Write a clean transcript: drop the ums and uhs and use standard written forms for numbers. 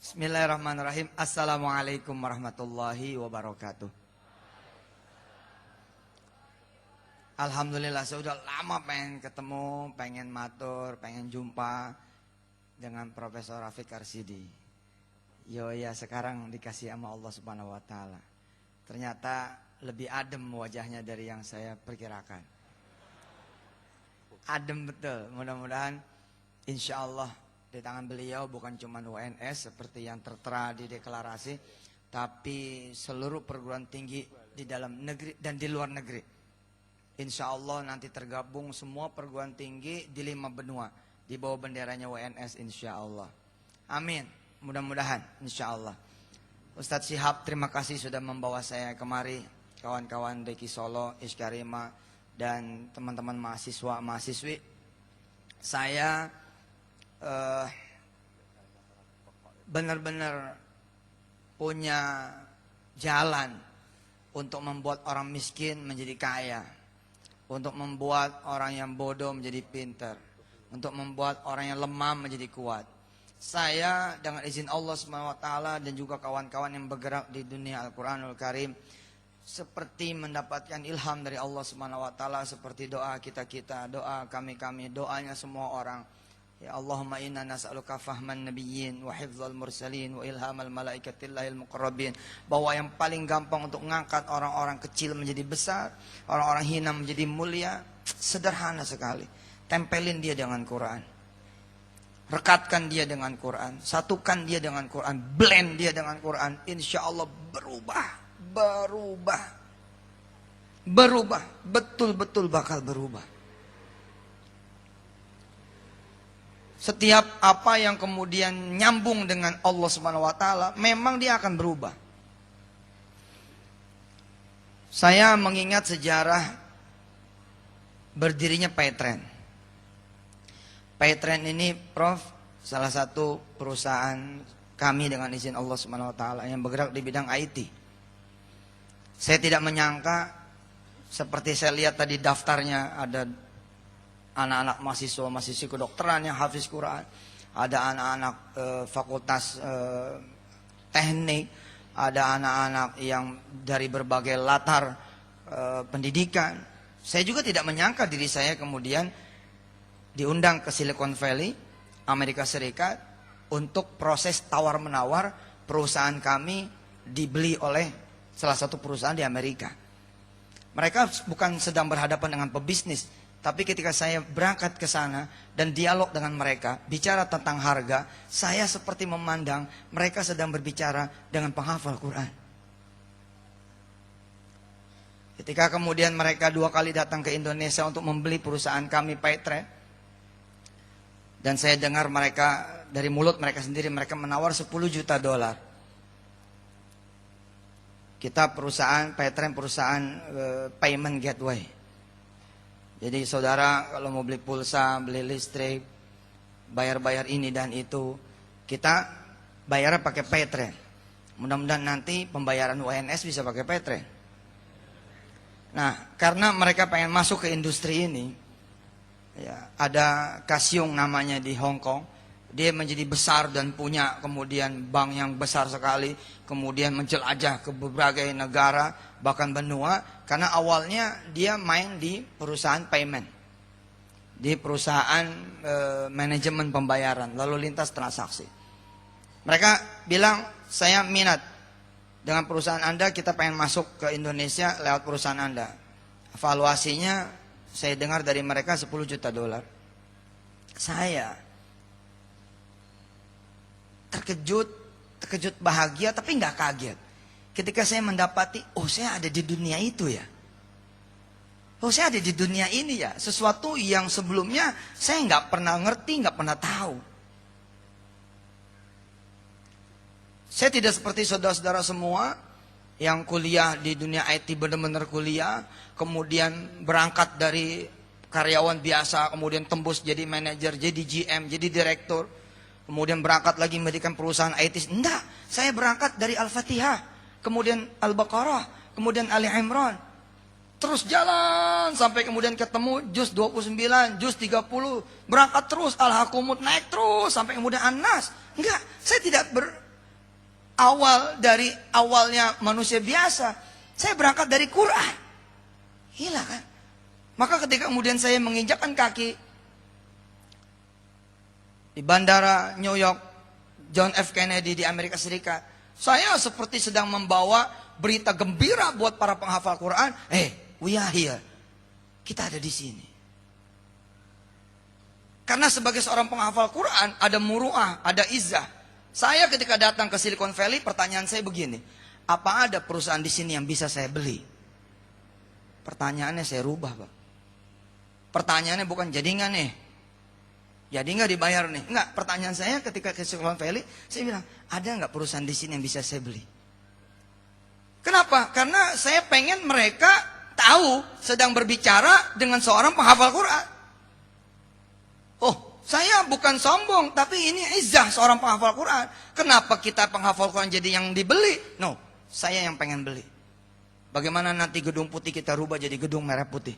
Bismillahirrahmanirrahim. Assalamualaikum warahmatullahi wabarakatuh. Alhamdulillah, saya udah lama pengen ketemu, pengen matur, pengen jumpa dengan Profesor Rafiq Arsidi. Yo ya, sekarang dikasih sama Allah Subhanahu wa taala. Ternyata lebih adem wajahnya dari yang saya perkirakan. Adem betul. Mudah-mudahan insya Allah di tangan beliau bukan cuma UNS seperti yang tertera di deklarasi, tapi seluruh perguruan tinggi di dalam negeri dan di luar negeri. Insya Allah nanti tergabung semua perguruan tinggi di 5 benua di bawah benderanya UNS insya Allah. Amin. Mudah-mudahan insya Allah. Ustadz Syihab, terima kasih sudah membawa saya kemari. Kawan-kawan Deki Solo, Iskarima, dan teman-teman mahasiswa, mahasiswi. Saya benar-benar punya jalan untuk membuat orang miskin menjadi kaya, untuk membuat orang yang bodoh menjadi pintar, untuk membuat orang yang lemah menjadi kuat. Saya dengan izin Allah SWT dan juga kawan-kawan yang bergerak di dunia Al-Quranul Karim seperti mendapatkan ilham dari Allah SWT, seperti doa kita-kita, doa kami-kami, doanya semua orang. Ya Allahumma inna nas'aluka fahman nabiyyin wa hifdzal mursalin wa ilhamal malaikatillahil muqarrabin. Bahwa yang paling gampang untuk mengangkat orang-orang kecil menjadi besar, orang-orang hina menjadi mulia, sederhana sekali. Tempelin dia dengan Quran, rekatkan dia dengan Quran, satukan dia dengan Quran, blend dia dengan Quran. Insya Allah berubah, betul-betul bakal berubah. Setiap apa yang kemudian nyambung dengan Allah Subhanahu wa taala, memang dia akan berubah. Saya mengingat sejarah berdirinya Paytrend. Paytrend ini, Prof, salah satu perusahaan kami dengan izin Allah Subhanahu wa taala yang bergerak di bidang IT. Saya tidak menyangka, seperti saya lihat tadi daftarnya, ada anak-anak mahasiswa kedokteran yang hafiz Quran, ada anak-anak fakultas teknik, ada anak-anak yang dari berbagai latar pendidikan. Saya juga tidak menyangka diri saya kemudian diundang ke Silicon Valley, Amerika Serikat, untuk proses tawar-menawar perusahaan kami dibeli oleh salah satu perusahaan di Amerika. Mereka bukan sedang berhadapan dengan pebisnis, tapi ketika saya berangkat ke sana dan dialog dengan mereka, bicara tentang harga, saya seperti memandang mereka sedang berbicara dengan penghafal Quran. Ketika kemudian mereka 2 kali datang ke Indonesia untuk membeli perusahaan kami, Paytrend, dan saya dengar mereka, dari mulut mereka sendiri, mereka menawar $10 juta. Kita perusahaan, Paytrend perusahaan payment gateway. Jadi saudara kalau mau beli pulsa, beli listrik, bayar-bayar ini dan itu, kita bayarnya pakai Paytrend. Mudah-mudahan nanti pembayaran UNS bisa pakai Paytrend. Nah, karena mereka pengen masuk ke industri ini, ya, ada Kasyung namanya di Hong Kong. Dia menjadi besar dan punya kemudian bank yang besar sekali, kemudian menjelajah ke berbagai negara, bahkan benua, karena awalnya dia main di perusahaan payment, di perusahaan manajemen pembayaran, lalu lintas transaksi. Mereka bilang, saya minat dengan perusahaan Anda, kita pengen masuk ke Indonesia lewat perusahaan Anda. Evaluasinya saya dengar dari mereka $10 juta. Saya terkejut bahagia, tapi nggak kaget ketika saya mendapati, oh saya ada di dunia itu ya, oh saya ada di dunia ini ya, sesuatu yang sebelumnya saya nggak pernah ngerti, nggak pernah tahu. Saya tidak seperti saudara-saudara semua yang kuliah di dunia IT, benar-benar kuliah, kemudian berangkat dari karyawan biasa, kemudian tembus jadi manajer, jadi GM, jadi direktur, kemudian berangkat lagi mendirikan perusahaan IT. Enggak, saya berangkat dari Al-Fatihah, kemudian Al-Baqarah, kemudian Ali Imran. Terus jalan sampai kemudian ketemu juz 29, juz 30. Berangkat terus Al-Hakumut, naik terus sampai kemudian An-Nas. Enggak, saya tidak dari awalnya manusia biasa, saya berangkat dari Quran. Gila kan? Maka ketika kemudian saya menginjakkan kaki di bandara New York, John F. Kennedy di Amerika Serikat, saya seperti sedang membawa berita gembira buat para penghafal Quran. We are here. Kita ada di sini. Karena sebagai seorang penghafal Quran, ada muru'ah, ada izzah. Saya ketika datang ke Silicon Valley, pertanyaan saya begini. Apa ada perusahaan di sini yang bisa saya beli? Pertanyaannya saya rubah, Pak. Pertanyaannya bukan jadi nggak nih? Jadi nggak dibayar nih? Enggak, pertanyaan saya ketika ke Silicon Valley, saya bilang, ada nggak perusahaan di sini yang bisa saya beli? Kenapa? Karena saya pengen mereka tahu sedang berbicara dengan seorang penghafal Quran. Oh, saya bukan sombong, tapi ini izzah seorang penghafal Quran. Kenapa kita penghafal Quran jadi yang dibeli? No, saya yang pengen beli. Bagaimana nanti gedung putih kita rubah jadi gedung merah putih?